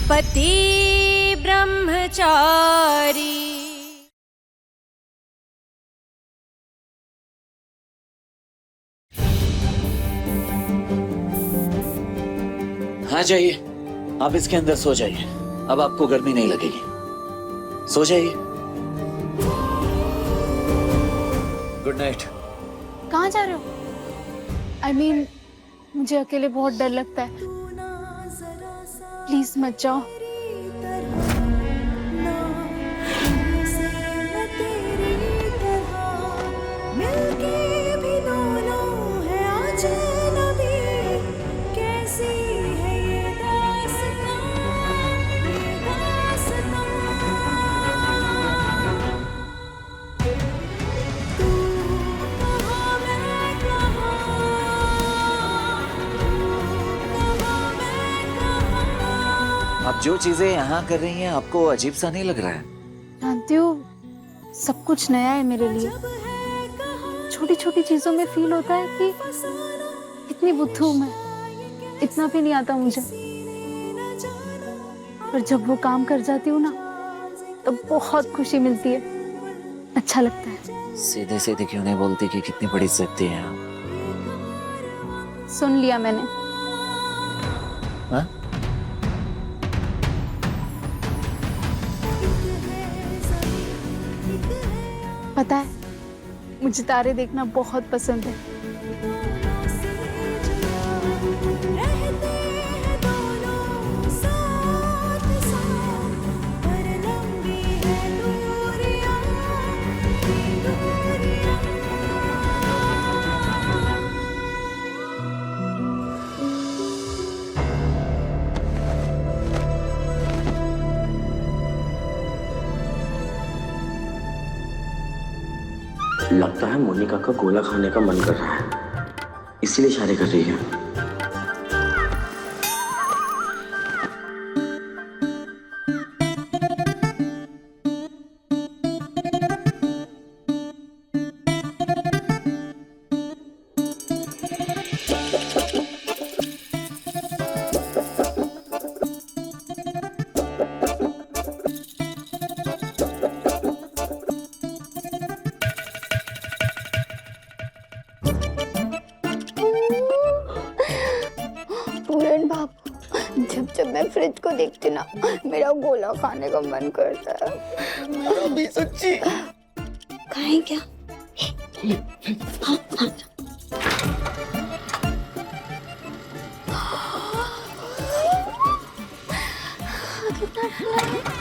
पति ब्रह्मचारी। हाँ जाइए, आप इसके अंदर सो जाइए। अब आपको गर्मी नहीं लगेगी, सो जाइए। Good night. कहाँ जा रहे हो? I mean, मुझे अकेले बहुत डर लगता है। प्लीज मत जाओ। आप जो चीजें यहाँ कर रही हैं, आपको अजीब सा नहीं लग रहा है? जानती हो, सब कुछ नया है मेरे लिए। छोटी छोटी चीजों में फील होता है कि इतनी बुद्धू हूं मैं, इतना भी नहीं आता मुझे। पर जब वो काम कर जाती हूँ ना, तो बहुत खुशी मिलती है, अच्छा लगता है। सीधे सीधे क्यों नहीं बोलती कि कितनी बड़ी जिद्दी हैं आप? सुन लिया मैंने। हाँ? पता है, मुझे तारे देखना बहुत पसंद है। लगता है मोनिका का गोला खाने का मन कर रहा है, इसीलिए इशारे कर रही है। पूरन बाबू, जब जब मैं फ्रिज को देखती ना, मेरा गोला खाने का मन करता है। मेरा भी सच्ची। खाएं क्या? हाँ, हाँ। कितना ठंडा है।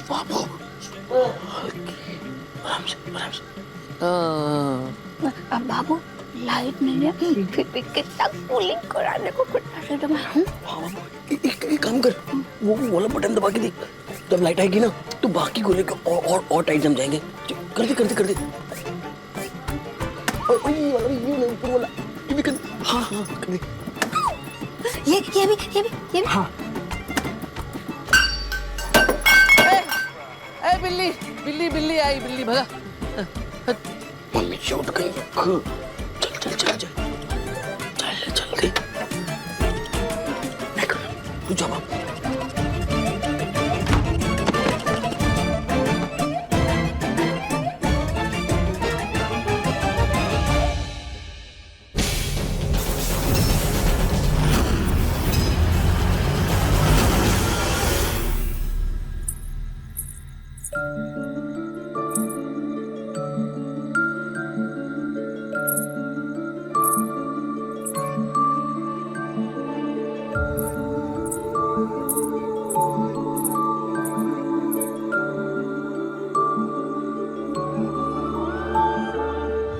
बाबू, अब बाबू, लाइट नहीं है, फिर भी कितना कूलिंग कराने को कितना से मैं हूँ। एक काम कर, वो वाला बटन दबा के देख। जब लाइट आएगी ना, तो बाकी गोले के और टाइट जम जाएंगे। कर दे कर दे कर दे। और ये वाला भी, ये नहीं, ऊपर वाला ये भी कर दे। हाँ हाँ कर दे। ये भी। हाँ। ए बिल्ली बिल्ली बिल्ली आई, बिल्ली भगा। मम्मी चोट गई। चल चल चल चल चल जल्दी। तू जा बाबू।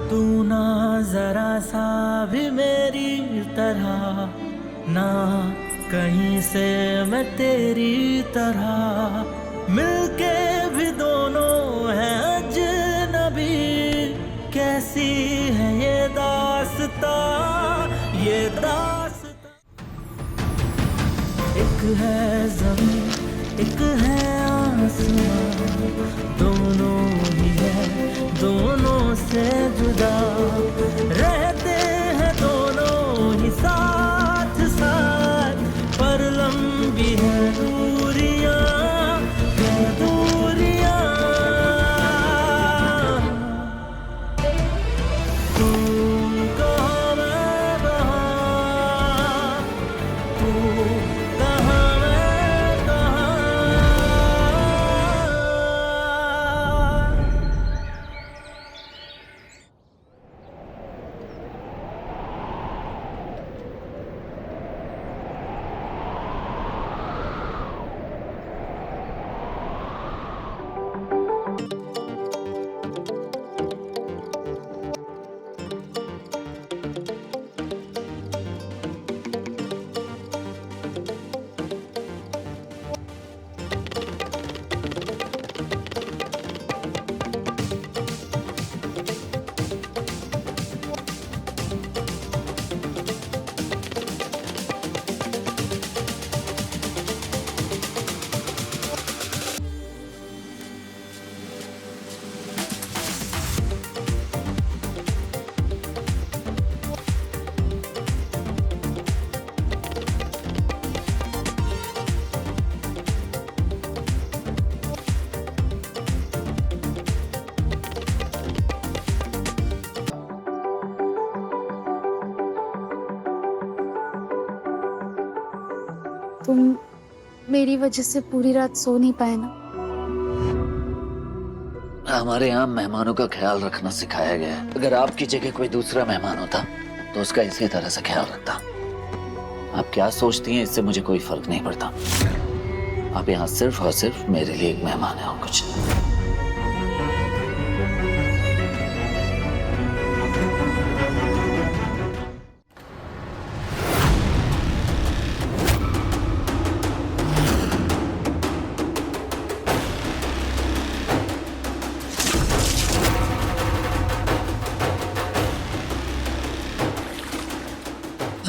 तू ना जरा सा भी मेरी तरह, ना कहीं से मैं तेरी तरह, मिलके भी दोनों हैं अजनबी। कैसी है ये दास्तां, ये दास्तां। एक है ज़मीन, एक है आसमां, दोनों ही है, दोनों जुदा रहते हैं दोनों ही साथ साथ, पर लंबी है दूरियां, है दूरियां। तू कहाँ मैं कहाँ, तू कहाँ मैं कहाँ। तुम मेरी वजह से पूरी रात सो नहीं पाए ना? हमारे यहाँ मेहमानों का ख्याल रखना सिखाया गया है। अगर आपकी जगह कोई दूसरा मेहमान होता तो उसका इसी तरह से ख्याल रखता। आप क्या सोचती हैं इससे मुझे कोई फर्क नहीं पड़ता। आप यहाँ सिर्फ और सिर्फ मेरे लिए एक मेहमान है और कुछ नहीं।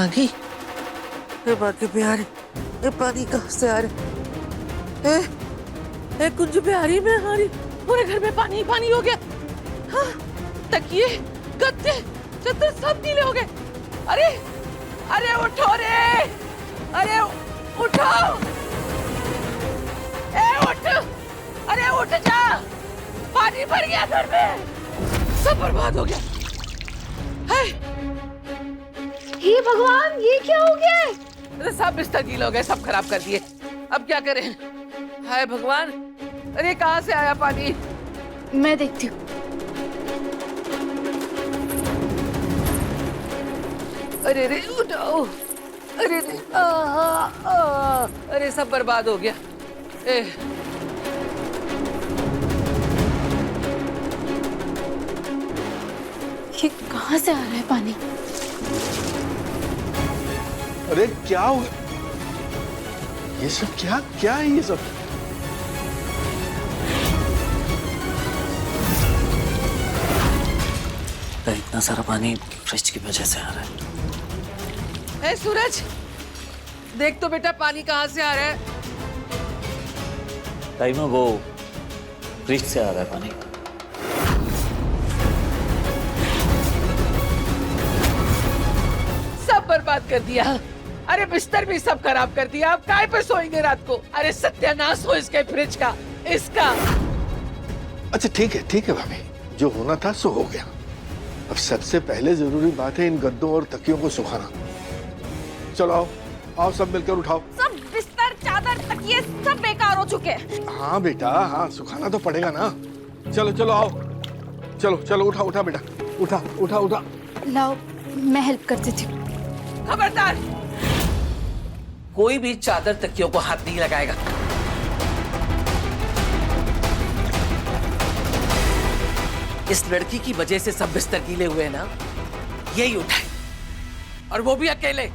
पानी, ये बाकी बिहारी, ये पानी कहाँ से आ रहा है? ए कुंज बिहारी में हमारी पूरे घर में पानी पानी हो गया। हाँ, तकिए, गद्दे, चद्दर सब गीले हो गए। अरे, अरे उठो रे, अरे उठो, ए उठ, अरे उठ जा, पानी भर गया घर में, सब बर्बाद हो गया। है हे भगवान, ये क्या हो गया है? अरे सब बिस्तर गीले हो गए, सब खराब कर दिए। अब क्या करें? हाय भगवान, अरे कहाँ से आया पानी? मैं देखती हूँ। अरे रे उठाओ, अरे रे अरे सब बर्बाद हो गया। ये कहाँ से आ रहा है पानी? अरे क्या हो गया? ये सब क्या क्या है ये सब? इतना सारा पानी फ्रिज की वजह से आ रहा है। ए सूरज, देख तो बेटा पानी कहाँ से आ रहा है? टाइमर वो फ्रिज से आ रहा है पानी। सब बर्बाद कर दिया। अरे बिस्तर भी सब खराब कर दिया। अब काय पे सोएंगे रात को? अरे सत्यानाश हो इसके फ्रिज का, इसका। अच्छा ठीक है भाभी, जो होना था सो हो गया। अब सबसे पहले जरूरी बात है इन गद्दों और तकियों को सुखाना। चलो आओ आओ सब मिलकर उठाओ। सब बिस्तर, चादर, तकिए सब बेकार हो चुके हैं। हाँ बेटा, हाँ सुखाना तो पड़ेगा ना। चलो चलो आओ, चलो चलो उठा उठा बेटा, उठा उठा उठा। लाओ, मैं हेल्प कर देती हूँ। खबरदार, कोई भी चादर तकियों को हाथ नहीं लगाएगा। इस लड़की की वजह से सब बिस्तर गीले हुए हैं ना, यही उठाए, और वो भी अकेले।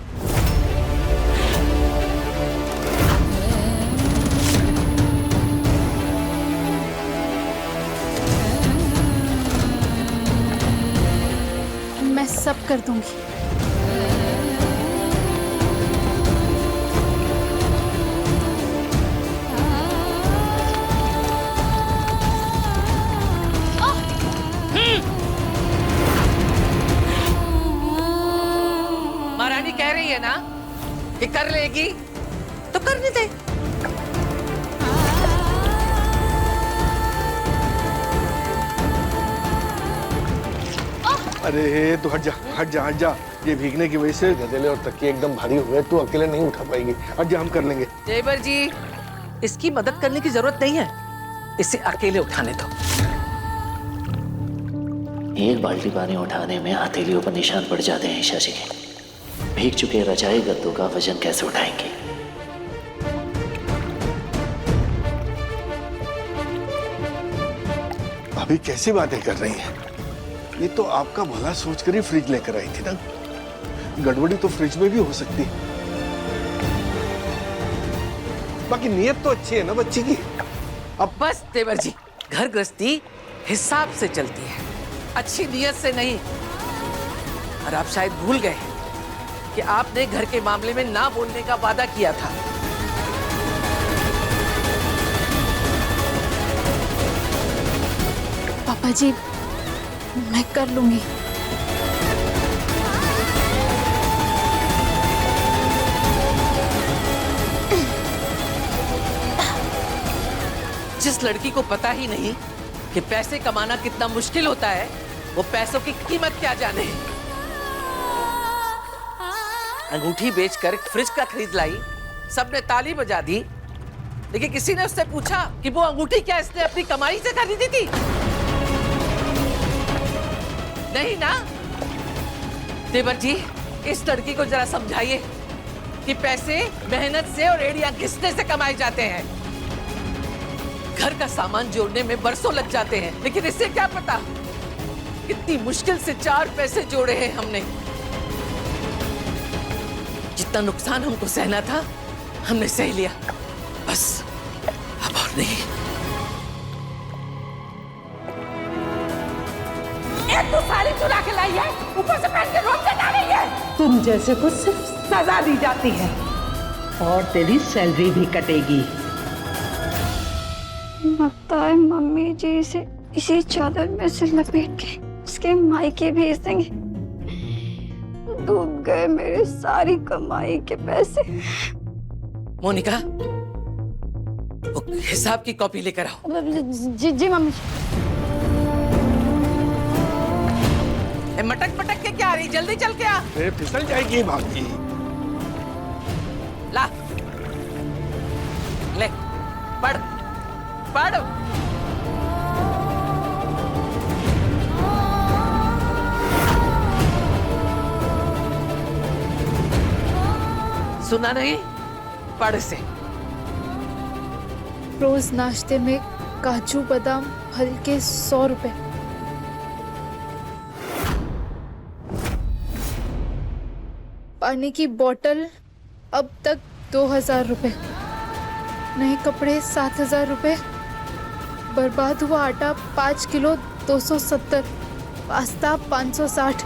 मैं सब कर दूंगी। है ना कि कर लेगी तो करने दे। अरे तू हट जा हट जा हट जा। ये भीगने की वजह से गदेले और तकिए एकदम भारी हुए, तू अकेले नहीं उठा पाएगी। हट जा, हम कर लेंगे। जेबर जी, इसकी मदद करने की जरूरत नहीं है, इसे अकेले उठाने दो। एक बाल्टी पानी उठाने में हथेलियों पर निशान पड़ जाते हैं ईशा जी के। भीग चुके रजाई गद्दों का वजन कैसे उठाएंगे? भाभी कैसी बातें कर रही हैं? ये तो आपका भला सोचकर ही फ्रिज लेकर आई थी ना। गड़बड़ी तो फ्रिज में भी हो सकती है। बाकी नीयत तो अच्छी है ना बच्ची की। अब बस देवर जी, घर गृहस्थी हिसाब से चलती है, अच्छी नीयत से नहीं। और आप शायद भूल गए कि आपने घर के मामले में ना बोलने का वादा किया था। पापा जी, मैं कर लूंगी। जिस लड़की को पता ही नहीं कि पैसे कमाना कितना मुश्किल होता है, वो पैसों की कीमत क्या जाने। अंगूठी बेचकर फ्रिज का खरीद लाई, सबने ताली बजा दी, लेकिन किसी ने उससे पूछा कि वो अंगूठी क्या इसने अपनी कमाई से खरीदी थी? नहीं ना। देवर जी, इस लड़की को जरा समझाइए कि पैसे मेहनत से और एड़ियां घिसने से कमाए जाते हैं। घर का सामान जोड़ने में बरसों लग जाते हैं, लेकिन इससे क्या पता कितनी मुश्किल से 4 पैसे जोड़े हैं हमने। जितना नुकसान हमको सहना था, हमने सह लिया, बस अब और नहीं। एक तो साड़ी चुरा के लाई है, ऊपर से पहन के रोड पे जा रही है। तुम जैसे को सिर्फ सजा दी जाती है और तेरी सैलरी भी कटेगी। लगता है मम्मी जी इसे इसी चादर में से लपेट के उसके मायके भेज देंगे। डूब गए मेरे सारी कमाई के पैसे। मोनिका, वो हिसाब की कॉपी लेकर आओ। जी जी मम्मी। मटक मटक के क्या आ रही? जल्दी चल के आ। फिसल जाएगी भाभी। ला, ले, पढ़ पढ़। सुना नहीं? पढ़ से। रोज नाश्ते में काजू बादाम फल के 100 रुपए। पानी की बोतल अब तक 2000 रुपए। नए कपड़े 7000 रुपए। बर्बाद हुआ आटा 5 किलो 270। पास्ता 560।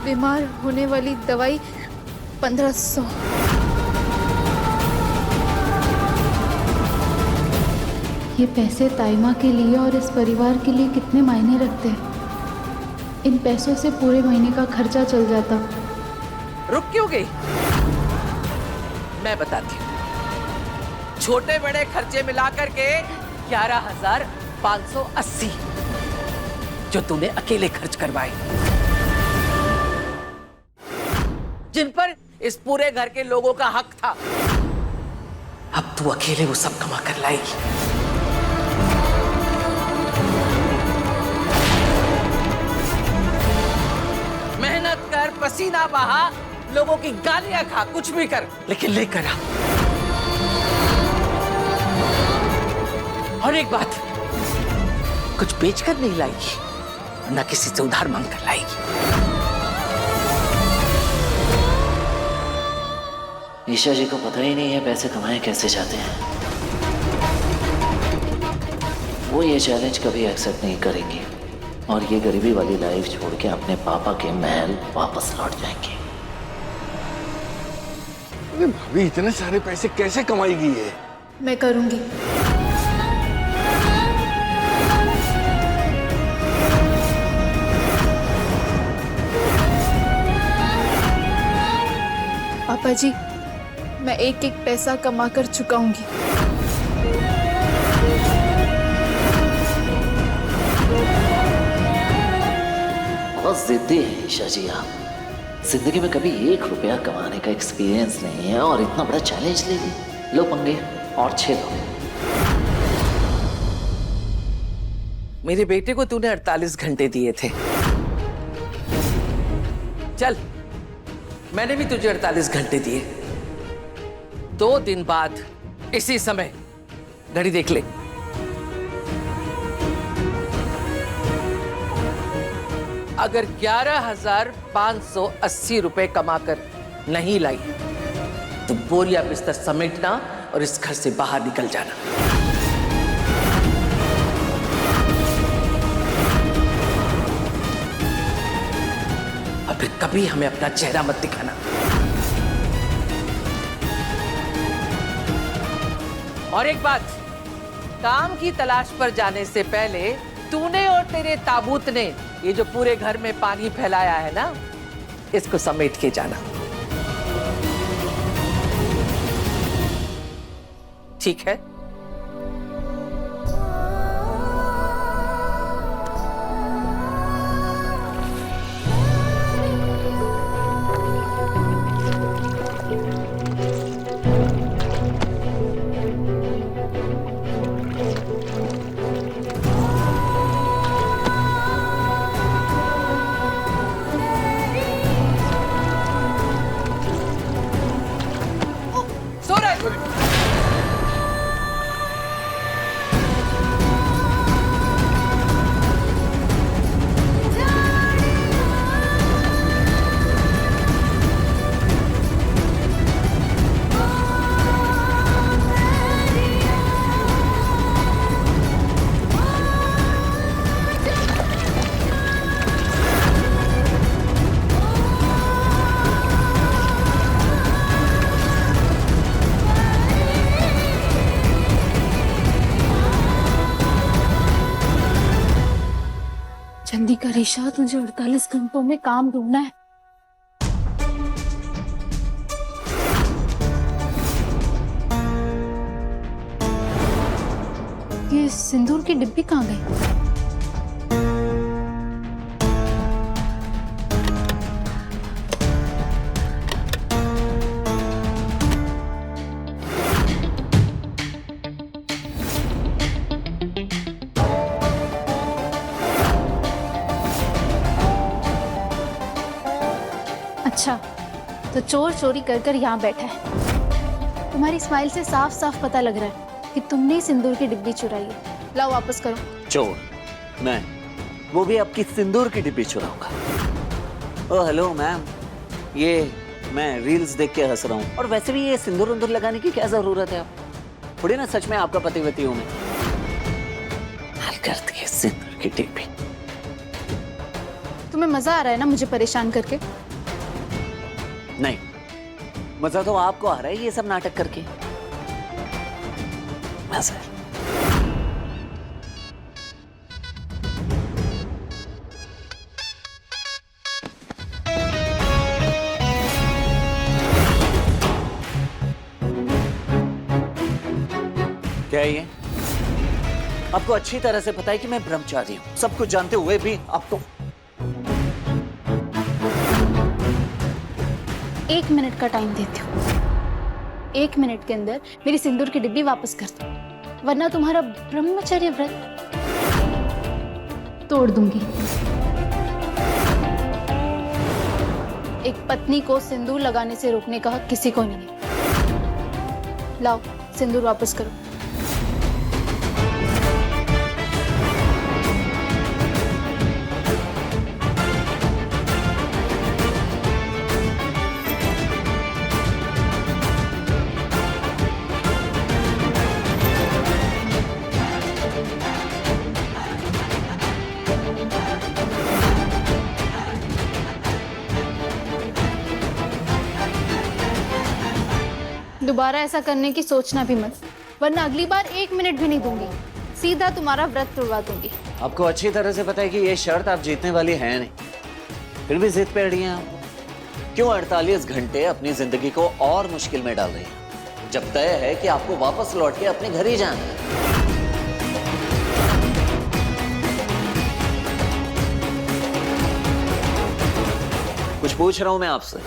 बीमार होने वाली दवाई 1500। ये पैसे ताइमा के लिए और इस परिवार के लिए कितने मायने रखते हैं। इन पैसों से पूरे महीने का खर्चा चल जाता। रुक क्यों गई? मैं बताती हूँ। छोटे बड़े खर्चे मिलाकर के 11,580 जो तूने अकेले खर्च करवाए, जिन पर इस पूरे घर के लोगों का हक था। अब तू अकेले वो सब कमा कर लाएगी। मेहनत कर, पसीना बहा, लोगों की गालियां खा, कुछ भी कर, लेकिन लेकर आ। और एक बात, कुछ बेचकर नहीं लाएगी, ना किसी से उधार मांग कर लाएगी। ईशा जी को पता ही नहीं है पैसे कमाए कैसे जाते हैं। वो ये चैलेंज कभी एक्सेप्ट नहीं करेंगी और ये गरीबी वाली लाइफ छोड़ के अपने पापा के महल वापस लौट जाएंगे। अरे भाभी, इतने सारे पैसे कैसे कमाएगी ये? मैं करूंगी। पापा जी, मैं एक एक पैसा कमा कर चुकाऊंगी। बहुत जिद्दी है ईशा जी आप। जिंदगी में कभी 1 रुपया कमाने का एक्सपीरियंस नहीं है और इतना बड़ा चैलेंज ले ली। लो पंगे और 6 लो। मेरे बेटे को तूने 48 घंटे दिए थे। चल, मैंने भी तुझे 48 घंटे दिए। 2 दिन बाद इसी समय घड़ी देख ले। अगर 11,580 रुपए कमाकर नहीं लाई तो बोरिया बिस्तर समेटना और इस घर से बाहर निकल जाना। और फिर कभी हमें अपना चेहरा मत दिखाना। और एक बात, काम की तलाश पर जाने से पहले तूने और तेरे ताबूत ने ये जो पूरे घर में पानी फैलाया है ना, इसको समेट के जाना। ठीक है? जल्दी कर ईशा, तुझे 48 घंटों में काम ढूंढना है। ये सिंदूर की डिब्बी कहाँ गई? अच्छा, तो चोर चोरी कर कर यहाँ बैठा है। तुम्हारी स्माइल से साफ साफ पता लग रहा है कि तुमने ही सिंदूर की डिब्बी चुराई है। लाओ वापस करो। चोर मैं, वो भी आपकी सिंदूर की डिब्बी चुराऊंगा। ओ हेलो मैम, ये मैं रील्स देख के हंस रहा हूँ। और वैसे भी ये सिंदूर उंदूर लगाने की क्या जरूरत है? आप थोड़ी ना सच में आपका पतिवती हूँ मैं। हाल करती है सिंदूर की डिब्बी। तुम्हें मजा आ रहा है ना मुझे परेशान करके? नहीं, मजा तो आपको आ रहा है ये सब नाटक करके। मजा। क्या है ये? आपको अच्छी तरह से पता है कि मैं ब्रह्मचारी हूं। सब कुछ जानते हुए भी आपको 1 मिनट का टाइम देती हूँ। 1 मिनट के अंदर मेरी सिंदूर की डिब्बी वापस कर दो, वरना तुम्हारा ब्रह्मचर्य व्रत तोड़ दूंगी। एक पत्नी को सिंदूर लगाने से रोकने का हक किसी को नहीं है। लाओ सिंदूर वापस करो। दोबारा ऐसा करने की सोचना भी मत, वरना अगली बार 1 मिनट भी नहीं दूंगी। सीधा तुम्हारा व्रत तोड़वा दूंगी। आपको अच्छी तरह से पता है कि ये शर्त आप जीतने वाली है नहीं, फिर भी जिद पे अड़ी हैं आप। क्यों 48 घंटे अपनी जिंदगी को और मुश्किल में डाल रही हैं, जब तय है कि आपको वापस लौट के अपने घर ही जाना है? कुछ पूछ रहा हूं मैं आपसे।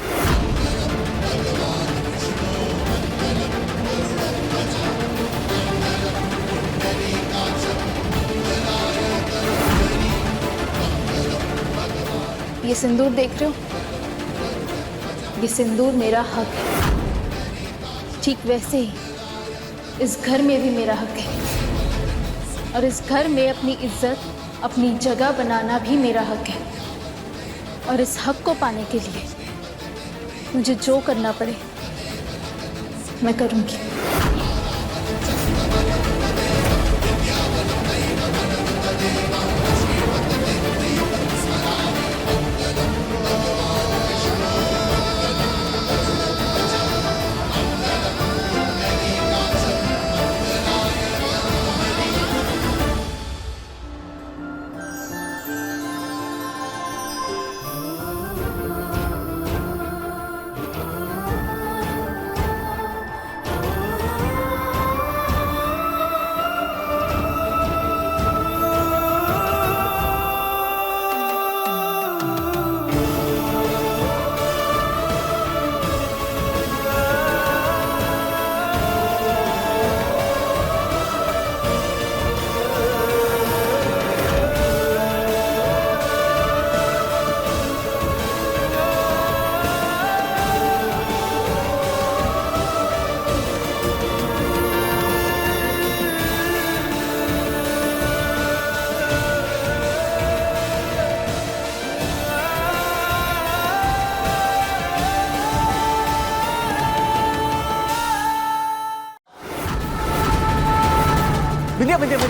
ये सिंदूर देख रहे हो? ये सिंदूर मेरा हक है। ठीक वैसे ही इस घर में भी मेरा हक है, और इस घर में अपनी इज्जत, अपनी जगह बनाना भी मेरा हक है। और इस हक को पाने के लिए मुझे जो करना पड़े मैं करूंगी।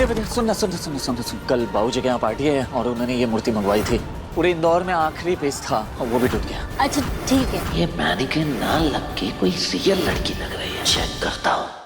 विद्या, सुन। कल बाबूजी के यहाँ पार्टी है और उन्होंने ये मूर्ति मंगवाई थी। पूरे इंदौर में आखिरी पीस था और वो भी टूट गया। अच्छा ठीक है। ये मैनिक्विन ना लग के कोई रियल लड़की लग रही है। चेक करता हूँ।